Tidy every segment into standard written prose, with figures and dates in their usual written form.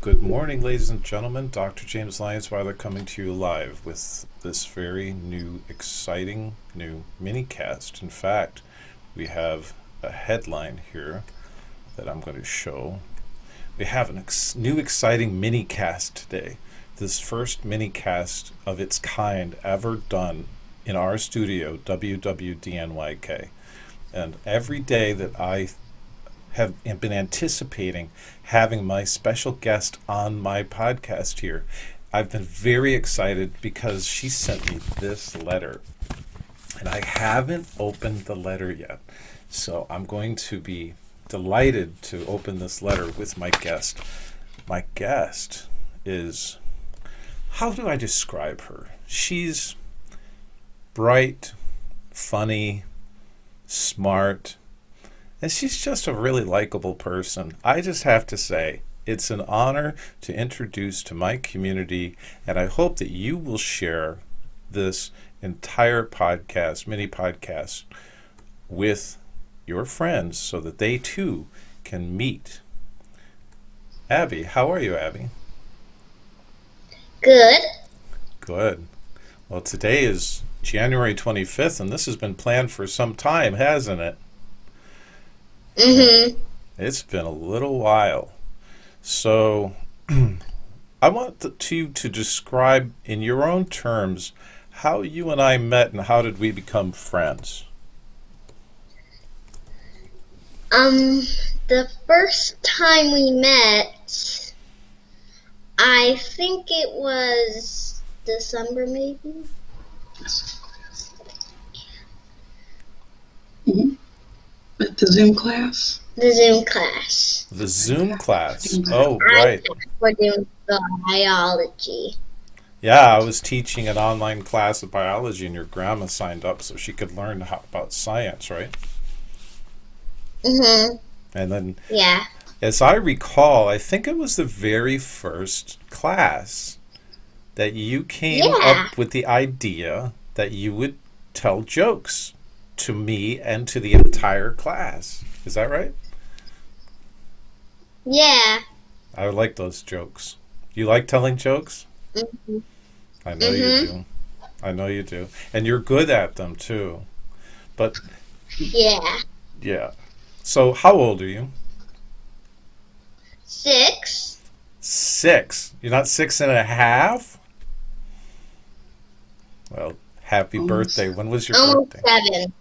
Good morning, ladies and gentlemen. Dr. James Lyons-Weiler coming to you live with this very new, exciting new minicast. In fact, we have a headline here that I'm going to show. We have a new, exciting minicast today. This first minicast of its kind ever done in our studio, WWDNYK. And every day that I have been anticipating having my special guest on my podcast here, I've been very excited because she sent me this letter. And I haven't opened the letter yet. So I'm going to be delighted to open this letter with my guest. My guest is, how do I describe her? She's bright, funny, smart, and she's just a really likable person. I just have to say, it's an honor to introduce to my community, and I hope that you will share this entire podcast, mini podcast, with your friends so that they too can meet. Abby, how are you, Abby? Good. Good. Well, today is January 25th, and this has been planned for some time, hasn't it? Mm-hmm. It's been a little while. So I want you to describe in your own terms how you and I met and how did we become friends? The first time we met, I think it was December, maybe? Mm-hmm. At the Zoom class? The Zoom class. The Zoom class. Oh, right. We're doing biology. Yeah, I was teaching an online class of biology and your grandma signed up so she could learn about science, right? Mm-hmm. And then, yeah, as I recall, I think it was the very first class that you came up with the idea that you would tell jokes to me and to the entire class. Is that right? Yeah. I like those jokes. You like telling jokes? Mm-hmm. I know you do. I know you do. And you're good at them too. But yeah. Yeah. So how old are you? 6. 6. You're not 6.5? Well, happy birthday. When was your birthday? 7.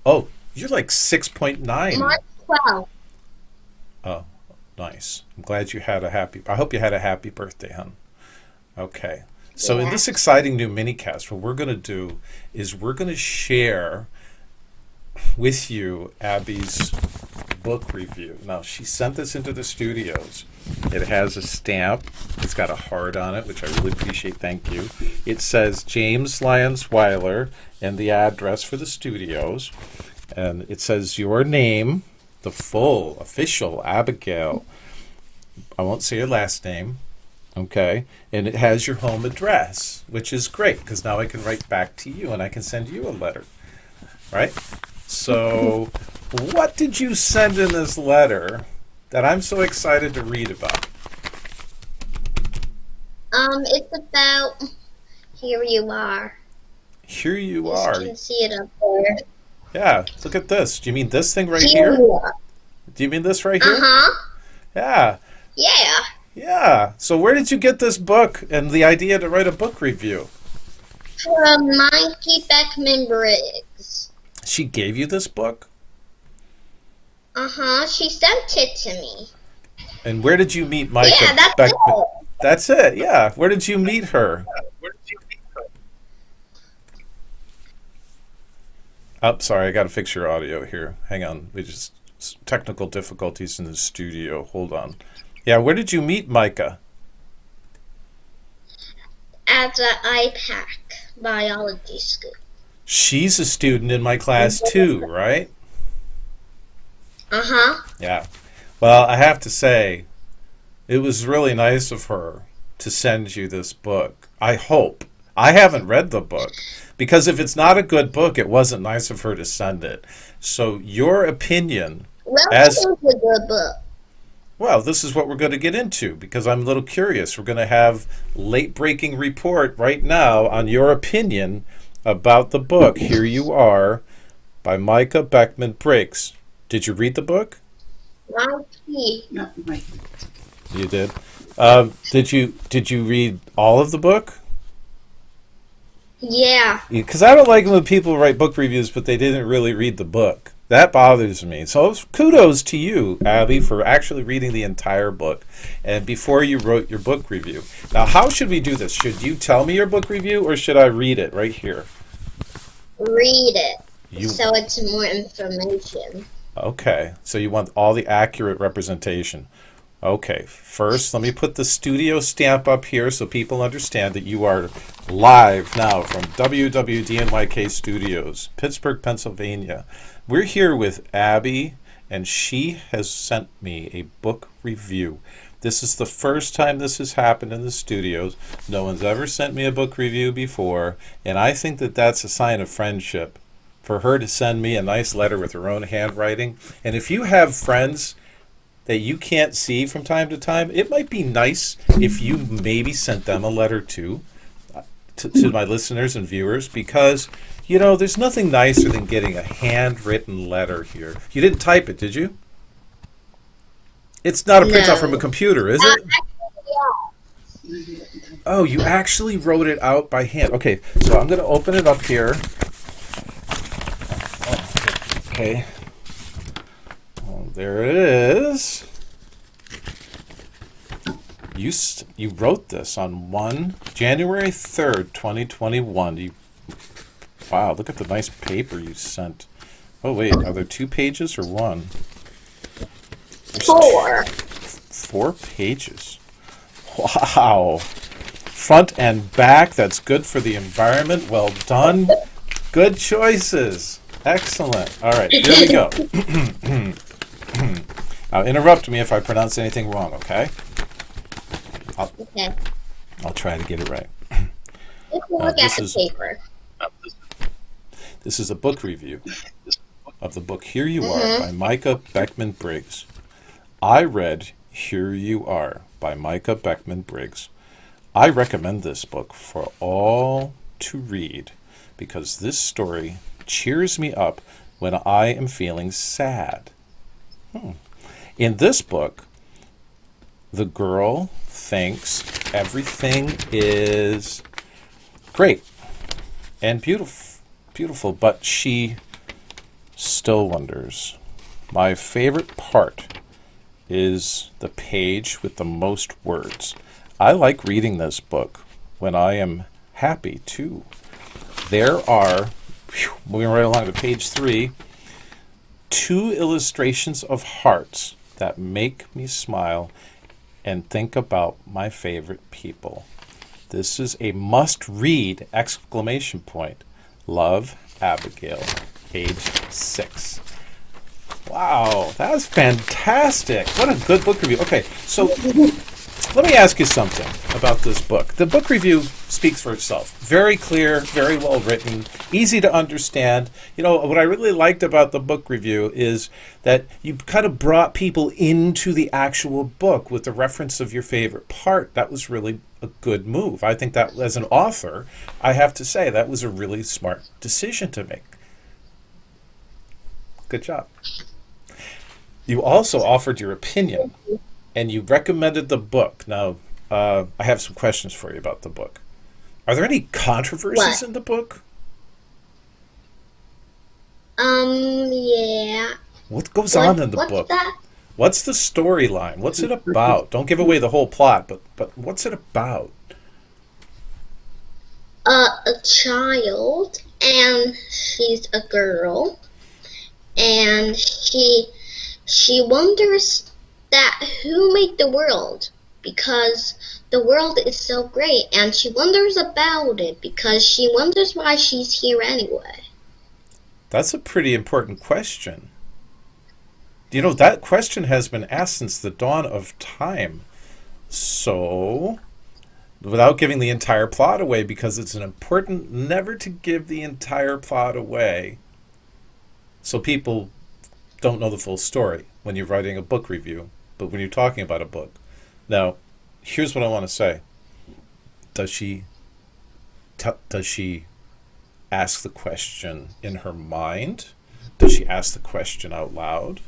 Oh, you're like 6.9. March 12. Oh, nice. I'm glad you had I hope you had a happy birthday, hon. Okay. So in this exciting new minicast, what we're going to do is we're going to share with you Abby's book review. Now, she sent this into the studios. It has a stamp. It's got a heart on it, which I really appreciate. Thank you. It says James Lyons-Weiler and the address for the studios. And it says your name, the full, official Abigail. I won't say your last name. Okay. And it has your home address, which is great because now I can write back to you and I can send you a letter. Right? So, what did you send in this letter that I'm so excited to read about? It's about, here you are. Here you are. You can see it up there. Yeah, look at this. Do you mean this thing right here? Do you mean this right here? Uh-huh. Yeah. Yeah. Yeah. So where did you get this book and the idea to write a book review? From Mayke Briggs. She gave you this book? Uh-huh. She sent it to me. And where did you meet Mayke? Yeah, that's it. That's it, yeah. Where did you meet her? Oh, sorry, I got to fix your audio here. Hang on. We just technical difficulties in the studio. Hold on. Yeah, where did you meet Mayke? At the IPAC biology school. She's a student in my class too, right? Uh-huh. Yeah. Well, I have to say, it was really nice of her to send you this book. I hope. I haven't read the book. Because if it's not a good book, it wasn't nice of her to send it. So your opinion Well, as it was a good book. Well, this is what we're going to get into because I'm a little curious. We're going to have late-breaking report right now on your opinion about the book. Here You Are by Mayke Beckman Briggs. Did you read the book? Mikey. No, Mike. You did. Did you read all of the book? Yeah. Because I don't like when people write book reviews, but they didn't really read the book. That bothers me. So kudos to you, Abby, for actually reading the entire book and before you wrote your book review. Now, how should we do this? Should you tell me your book review or should I read it right here? Read it. You So it's more information. Okay, so you want all the accurate representation. Okay, first let me put the studio stamp up here so people understand that you are live now from WWDNYK Studios, Pittsburgh, Pennsylvania. We're here with Abby, and she has sent me a book review. This is the first time this has happened in the studios. No one's ever sent me a book review before, and I think that that's a sign of friendship for her to send me a nice letter with her own handwriting. And if you have friends that you can't see from time to time, it might be nice if you maybe sent them a letter too, to my listeners and viewers, because, you know, there's nothing nicer than getting a handwritten letter here. You didn't type it, did you? It's not a printout from a No. computer, is it? Oh, you actually wrote it out by hand. Okay, so I'm going to open it up here. Okay. Oh, there it is. You wrote this on January 3rd, 2021. Wow, look at the nice paper you sent. Oh, wait, are there 2 pages or 1? There's 4. 4 pages. Wow. Front and back, that's good for the environment. Well done. Good choices. Excellent. All right, here we go. Now, interrupt me if I pronounce anything wrong, okay? Okay. I'll try to get it right. If you look at the paper. This is a book review of the book Here You Are by Mayke Beckman Briggs. I read Here You Are by Mayke Beckman Briggs. I recommend this book for all to read because this story cheers me up when I am feeling sad. In this book, the girl thinks everything is great and beautiful, but she still wonders. My favorite part is the page with the most words. I like reading this book when I am happy too. There are, moving right along to page 3, 2 illustrations of hearts that make me smile and think about my favorite people. This is a must-read! Exclamation point. Love, Abigail, age 6. Wow, that was fantastic. What a good book review. Okay, so let me ask you something about this book. The book review speaks for itself. Very clear, very well written, easy to understand. You know, what I really liked about the book review is that you kind of brought people into the actual book with the reference of your favorite part. That was really a good move. I think that as an author, I have to say that was a really smart decision to make. Good job. You also offered your opinion and you recommended the book. Now, I have some questions for you about the book. Are there any controversies in the book? Yeah. What goes on in the What's book? that? What's the storyline? What's it about? Don't give away the whole plot, but what's it about? A child, and she's a girl, and she wonders that who made the world, because the world is so great, and she wonders about it because she wonders why she's here anyway. That's a pretty important question. You know, that question has been asked since the dawn of time. So, without giving the entire plot away, because it's important never to give the entire plot away so people don't know the full story when you're writing a book review. but when you're talking about a book. Now, here's what I want to say. Does she ask the question in her mind? Does she ask the question out loud?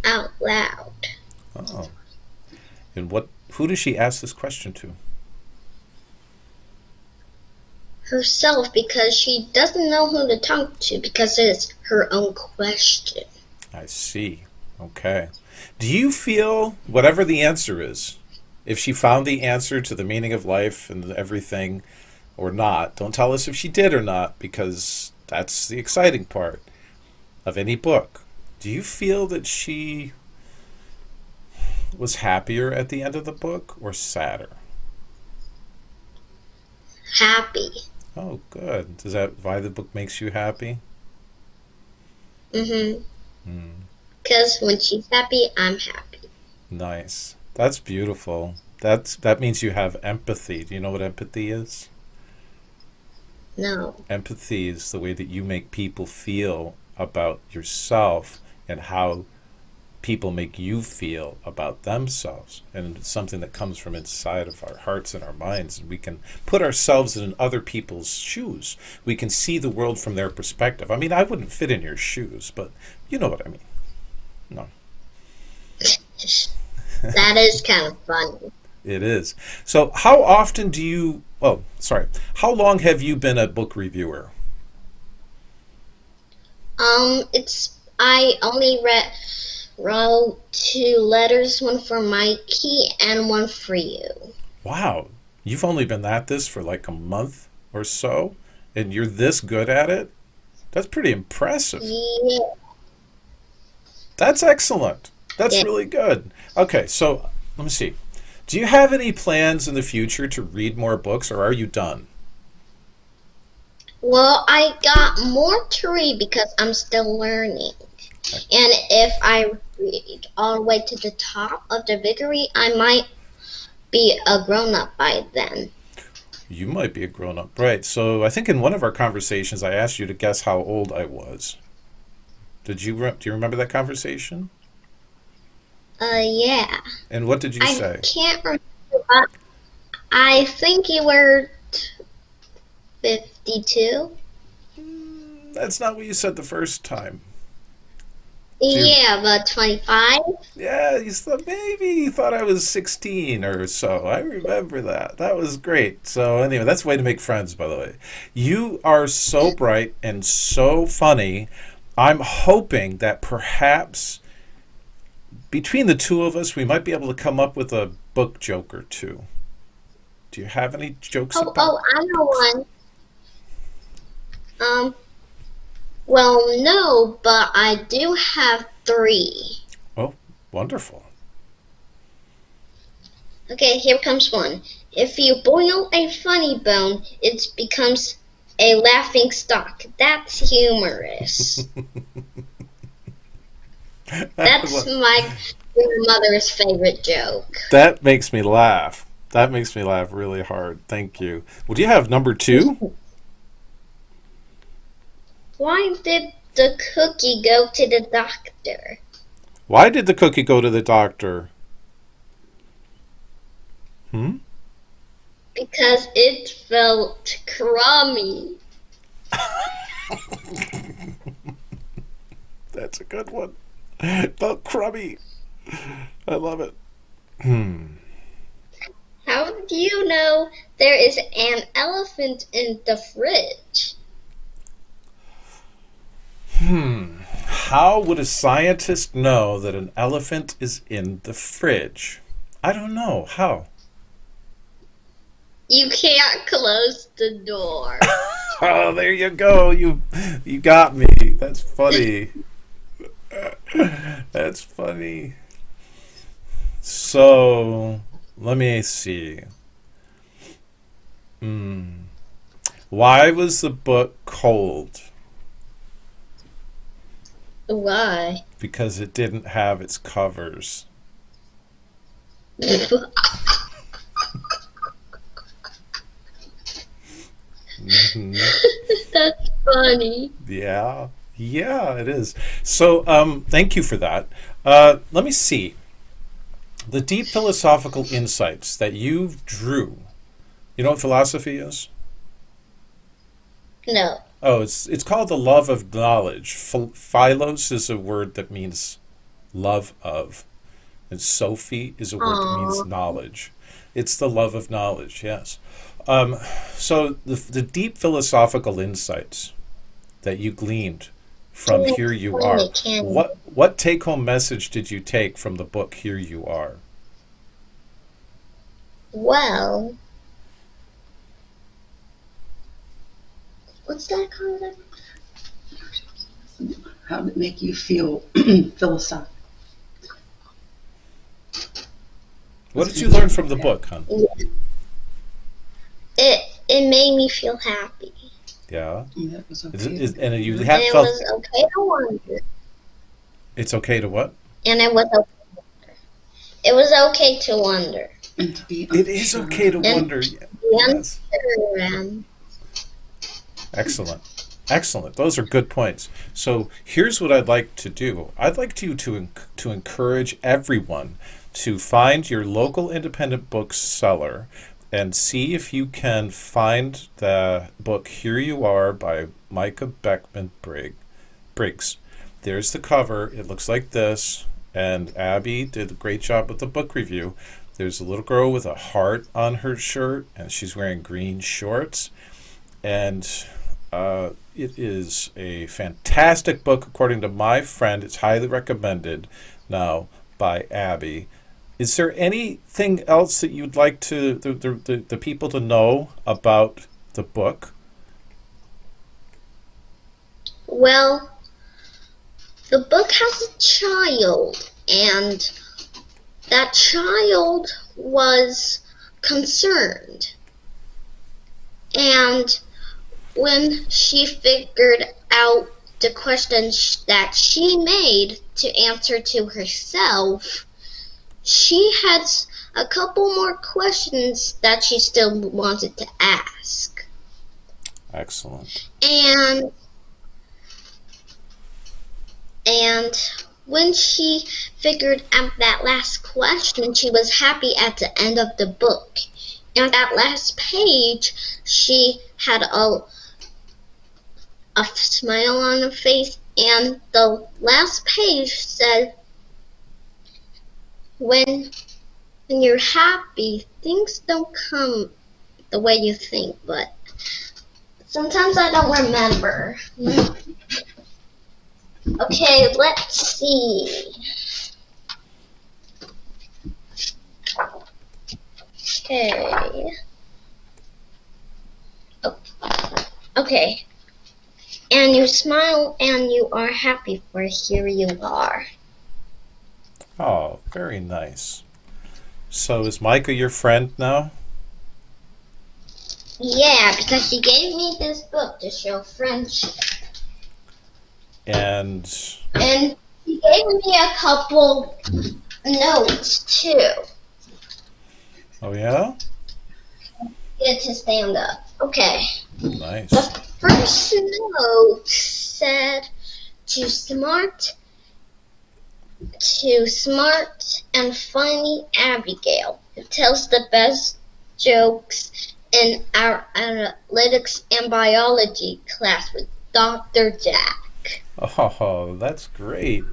Out loud. Oh. And who does she ask this question to? Herself, because she doesn't know who to talk to because it's her own question. I see. Okay. Do you feel, whatever the answer is, if she found the answer to the meaning of life and everything or not, don't tell us if she did or not, because that's the exciting part of any book. Do you feel that she was happier at the end of the book or sadder? Happy. Oh, good. Is that why the book makes you happy? Because when she's happy, I'm happy. Nice. That's beautiful. That means you have empathy. Do you know what empathy is? No. Empathy is the way that you make people feel about yourself and how people make you feel about themselves. And it's something that comes from inside of our hearts and our minds. And we can put ourselves in other people's shoes. We can see the world from their perspective. I mean, I wouldn't fit in your shoes, but you know what I mean. No. That is kind of funny. It is. So how often do you... Oh, sorry. How long have you been a book reviewer? I only wrote 2 letters, one for Mayke and one for you. Wow. You've only been at this for like a month or so, and you're this good at it? That's pretty impressive. Yeah. That's excellent. That's really good. Okay, so let me see. Do you have any plans in the future to read more books, or are you done? Well, I got more to read because I'm still learning. And if I read all the way to the top of the victory, I might be a grown-up by then. You might be a grown-up, right. So I think in one of our conversations I asked you to guess how old I was. Do you remember that conversation? Yeah. And what did you say? I can't remember, but I think you were 52. That's not what you said the first time. Yeah, but 25? Yeah, maybe you thought I was 16 or so. I remember that. That was great. So anyway, that's a way to make friends, by the way. You are so bright and so funny. I'm hoping that perhaps between the two of us, we might be able to come up with a book joke or two. Do you have any jokes about? Oh, I know one. Well, no, but I do have 3. Oh, wonderful. Okay, here comes one. If you boil a funny bone, it becomes a laughing stock. That's humorous. That's my grandmother's favorite joke. That makes me laugh. That makes me laugh really hard. Thank you. Well, do you have number 2? Why did the cookie go to the doctor? Why did the cookie go to the doctor? Because it felt crummy. That's a good one. Felt crummy. I love it. How do you know there is an elephant in the fridge? How would a scientist know that an elephant is in the fridge? I don't know. How? You can't close the door. Oh, there you go. You got me. That's funny. That's funny. So, let me see. Why was the book cold? Why? Because it didn't have its covers. That's funny. Yeah, it is. So, thank you for that. Let me see. The deep philosophical insights that you drew. You know what philosophy is? No. Oh, it's called the love of knowledge. Philos is a word that means love of, and Sophie is a word that means Aww. knowledge. It's the love of knowledge, yes. Um, so the deep philosophical insights that you gleaned from Can you Here You explain Are. it, can you? What take home message did you take from the book Here You Are? Well, what's that called? How did it make you feel philosophical? What did you learn from the book, hon? It made me feel happy. Yeah. And that was Is, okay. is, and you And have it felt was okay to wonder. it's okay to what? And it was okay. It was okay to wonder. And to be It is unsure. okay to And wonder. be Yes. unsure and Excellent. Excellent. Those are good points. So here's what I'd like to do. I'd like you to encourage everyone to find your local independent bookseller and see if you can find the book Here You Are by Mayke Beckman Briggs. There's the cover. It looks like this. And Abby did a great job with the book review. There's a little girl with a heart on her shirt, and she's wearing green shorts. And it is a fantastic book, according to my friend. It's highly recommended now by Abby. Is there anything else that you'd like to the people to know about the book? well, the book has a child, and that child was concerned. And when she figured out the questions that she made to answer to herself, she had a couple more questions that she still wanted to ask. Excellent. And when she figured out that last question, she was happy at the end of the book. And that last page, she had a smile on her face, and the last page said, when you're happy, things don't come the way you think, but sometimes I don't remember. Okay, let's see. Okay. Oh, okay. And you smile and you are happy, for here you are. Oh, very nice. So is Micah your friend now? Yeah, because she gave me this book to show friendship. And And she gave me a couple notes, too. oh yeah? Get to stand up. Okay. Nice. The first note said to smart and funny Abigail, who tells the best jokes in our analytics and biology class with Dr. Jack. Oh, that's great.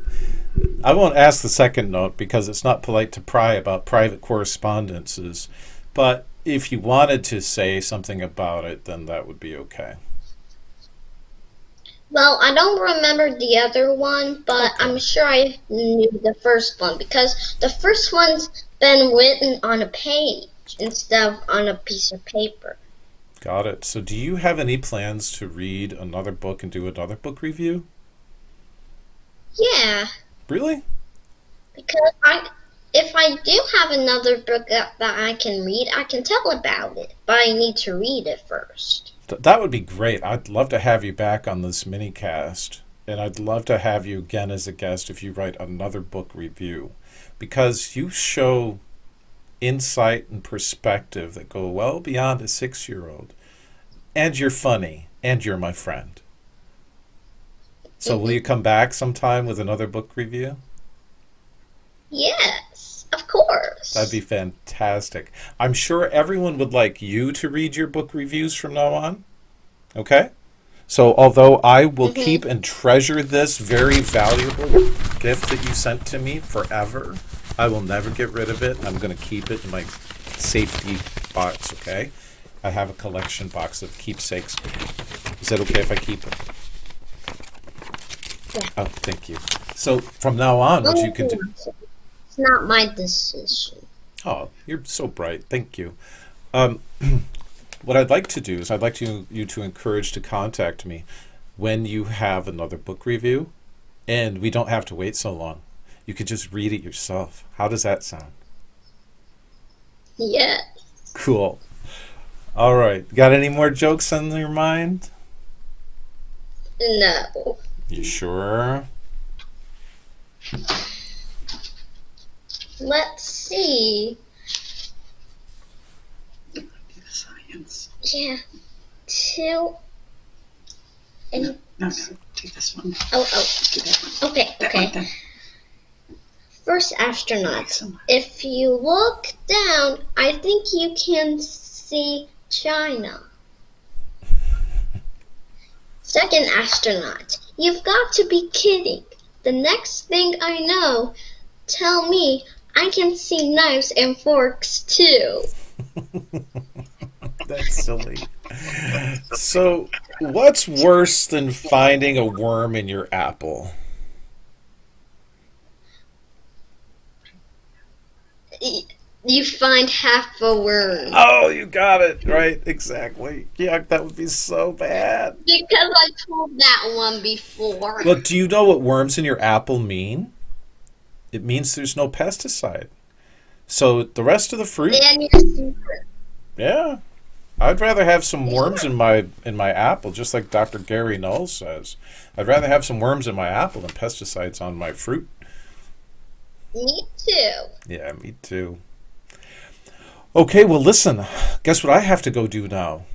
I won't ask the second note because it's not polite to pry about private correspondences. But if you wanted to say something about it, then that would be okay. Well, I don't remember the other one, but Okay. I'm sure I knew the first one because the first one's been written on a page instead of on a piece of paper. Got it. So do you have any plans to read another book and do another book review? Yeah, Really? because if I do have another book that I can read, I can tell about it, but I need to read it first. That would be great. I'd love to have you back on this minicast. And I'd love to have you again as a guest if you write another book review. Because you show insight and perspective that go well beyond a 6-year-old. And you're funny. And you're my friend. So will you come back sometime with another book review? Yes, of course. That'd be fantastic. I'm sure everyone would like you to read your book reviews from now on. Okay? So, although I will keep and treasure this very valuable gift that you sent to me forever, I will never get rid of it. I'm going to keep it in my safety box, okay? I have a collection box of keepsakes. Is that okay if I keep it? Yeah. Oh, thank you. So, from now on, what you can do... It's not my decision. Oh, you're so bright. Thank you. What I'd like to do is I'd like you to encourage to contact me when you have another book review, and we don't have to wait so long. You could just read it yourself. How does that sound? Yes. Cool. All right. Got any more jokes on your mind? No. You sure? Let's see. Science. Yeah. Two. And No, take this one. oh. Do that one. Okay. That one Okay. then. First astronaut. So much. If you look down, I think you can see China. Second astronaut. You've got to be kidding. The next thing I know, tell me I can see knives and forks too. That's silly. So, what's worse than finding a worm in your apple? You find half a worm. Oh, you got it. Right, exactly. Yeah, that would be so bad. Because I told that one before. Well, do you know what worms in your apple mean? It means there's no pesticide. So the rest of the fruit, And your secret. yeah. I'd rather have some worms in my apple, just like Dr. Gary Null says. I'd rather have some worms in my apple than pesticides on my fruit. Me too. Yeah, me too. Okay, well, listen. Guess what I have to go do now?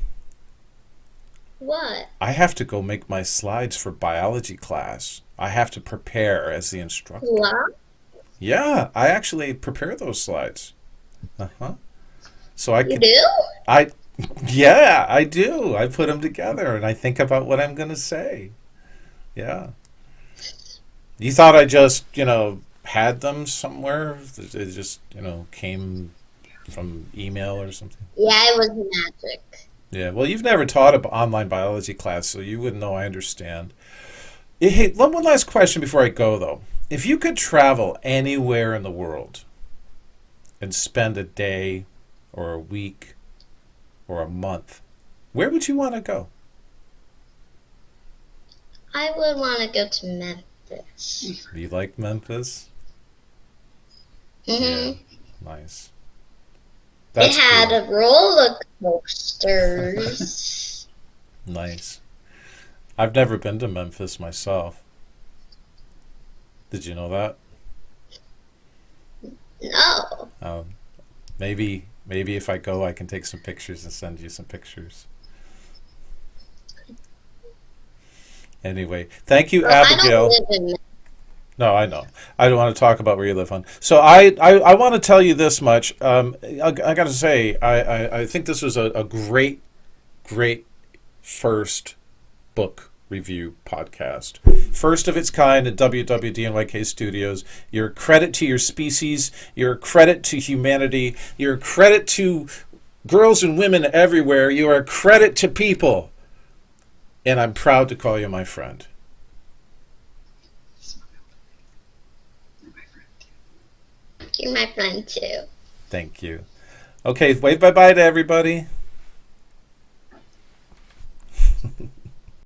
What? I have to go make my slides for biology class. I have to prepare as the instructor. What? Yeah, I actually prepare those slides. Uh-huh. So I You could, do? yeah, I do. I put them together and I think about what I'm going to say. Yeah. You thought I just, had them somewhere? It just, came from email or something? Yeah, it was magic. Yeah, well, you've never taught an online biology class, so you wouldn't know. I understand. Hey, one last question before I go, though. If you could travel anywhere in the world and spend a day or a week or a month, where would you want to go? I would want to go to Memphis. Do you like Memphis? Mm-hmm. Yeah, nice. It That's had cool. a roller coasters. Nice. I've never been to Memphis myself. Did you know that? No. Maybe if I go, I can take some pictures and send you some pictures. Anyway, thank you, Well, I Abigail. don't live in Memphis. No, I know. I don't want to talk about where you live, hon. So I want to tell you this much. I got to say, I think this was a great, great first book review podcast. First of its kind at WWDNYK Studios. You're a credit to your species. You're a credit to humanity. You're a credit to girls and women everywhere. You are a credit to people. And I'm proud to call you my friend. You're my friend too. Thank you. Okay, wave bye-bye to everybody.